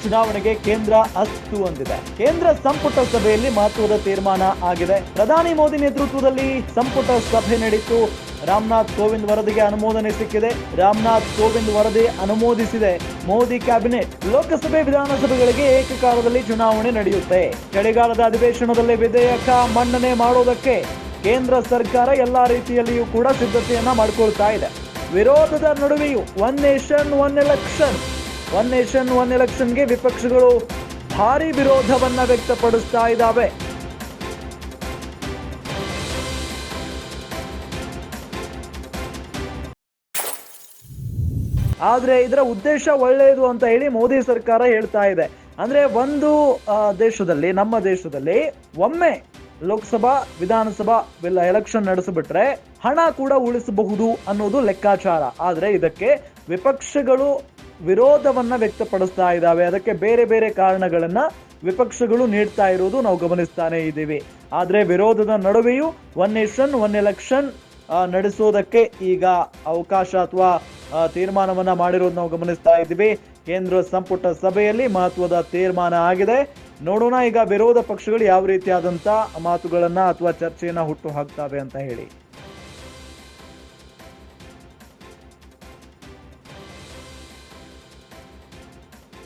ಚುನಾವಣೆಗೆ ಕೇಂದ್ರ ಅಸ್ತು ಅಂದಿದೆ. ಕೇಂದ್ರ ಸಂಪುಟ ಸಭೆಯಲ್ಲಿ ಮಹತ್ವದ ತೀರ್ಮಾನ ಆಗಿದೆ. ಪ್ರಧಾನಿ ಮೋದಿ ನೇತೃತ್ವದಲ್ಲಿ ಸಂಪುಟ ಸಭೆ ನಡೆಯಿತು. ರಾಮನಾಥ್ ಕೋವಿಂದ್ ವರದಿಗೆ ಅನುಮೋದನೆ ಸಿಕ್ಕಿದೆ. ರಾಮನಾಥ್ ಕೋವಿಂದ್ ವರದಿ ಅನುಮೋದಿಸಿದೆ ಮೋದಿ ಕ್ಯಾಬಿನೆಟ್. ಲೋಕಸಭೆ ವಿಧಾನಸಭೆಗಳಿಗೆ ಏಕಕಾಲದಲ್ಲಿ ಚುನಾವಣೆ ನಡೆಯುತ್ತೆ. ಚಳಿಗಾಲದ ಅಧಿವೇಶನದಲ್ಲಿ ವಿಧೇಯಕ ಮಂಡನೆ ಮಾಡೋದಕ್ಕೆ ಕೇಂದ್ರ ಸರ್ಕಾರ ಎಲ್ಲಾ ರೀತಿಯಲ್ಲಿಯೂ ಕೂಡ ಸಿದ್ಧತೆಯನ್ನ ಮಾಡಿಕೊಳ್ತಾ ಇದೆ. ವಿರೋಧದ ನಡುವೆಯೂ ಒನ್ ನೇಷನ್ ಒನ್ ಎಲೆಕ್ಷನ್ಗೆ ವಿಪಕ್ಷಗಳು ಭಾರಿ ವಿರೋಧವನ್ನ ವ್ಯಕ್ತಪಡಿಸ್ತಾ ಇದ್ದಾವೆ. ಆದ್ರೆ ಇದರ ಉದ್ದೇಶ ಒಳ್ಳೆಯದು ಅಂತ ಹೇಳಿ ಮೋದಿ ಸರ್ಕಾರ ಹೇಳ್ತಾ ಇದೆ. ಅಂದ್ರೆ ಒಂದು ದೇಶದಲ್ಲಿ, ನಮ್ಮ ದೇಶದಲ್ಲಿ ಒಮ್ಮೆ ಲೋಕಸಭಾ ವಿಧಾನಸಭಾ ಎಲೆಕ್ಷನ್ ನಡೆಸಿಬಿಟ್ರೆ ಹಣ ಕೂಡ ಉಳಿಸಬಹುದು ಅನ್ನೋದು ಲೆಕ್ಕಾಚಾರ. ಆದ್ರೆ ಇದಕ್ಕೆ ವಿಪಕ್ಷಗಳು ವಿರೋಧವನ್ನ ವ್ಯಕ್ತಪಡಿಸ್ತಾ ಇದ್ದಾವೆ. ಅದಕ್ಕೆ ಬೇರೆ ಬೇರೆ ಕಾರಣಗಳನ್ನ ವಿಪಕ್ಷಗಳು ನೀಡ್ತಾ ಇರೋದು ನಾವು ಗಮನಿಸ್ತಾನೆ ಇದ್ದೀವಿ. ಆದ್ರೆ ವಿರೋಧದ ನಡುವೆಯೂ ಒನ್ ನೇಷನ್ ಒನ್ ಎಲೆಕ್ಷನ್ ನಡೆಸೋದಕ್ಕೆ ಈಗ ಅವಕಾಶ ಅಥವಾ ತೀರ್ಮಾನವನ್ನ ಮಾಡಿರೋದು ನಾವು ಗಮನಿಸ್ತಾ ಇದ್ದೀವಿ. ಕೇಂದ್ರ ಸಂಪುಟ ಸಭೆಯಲ್ಲಿ ಮಹತ್ವದ ತೀರ್ಮಾನ ಆಗಿದೆ. ನೋಡೋಣ ಈಗ ವಿರೋಧ ಪಕ್ಷಗಳು ಯಾವ ರೀತಿಯಾದಂತ ಮಾತುಗಳನ್ನ ಅಥವಾ ಚರ್ಚೆಯನ್ನ ಹುಟ್ಟು ಹಾಕ್ತವೆ ಅಂತ ಹೇಳಿ.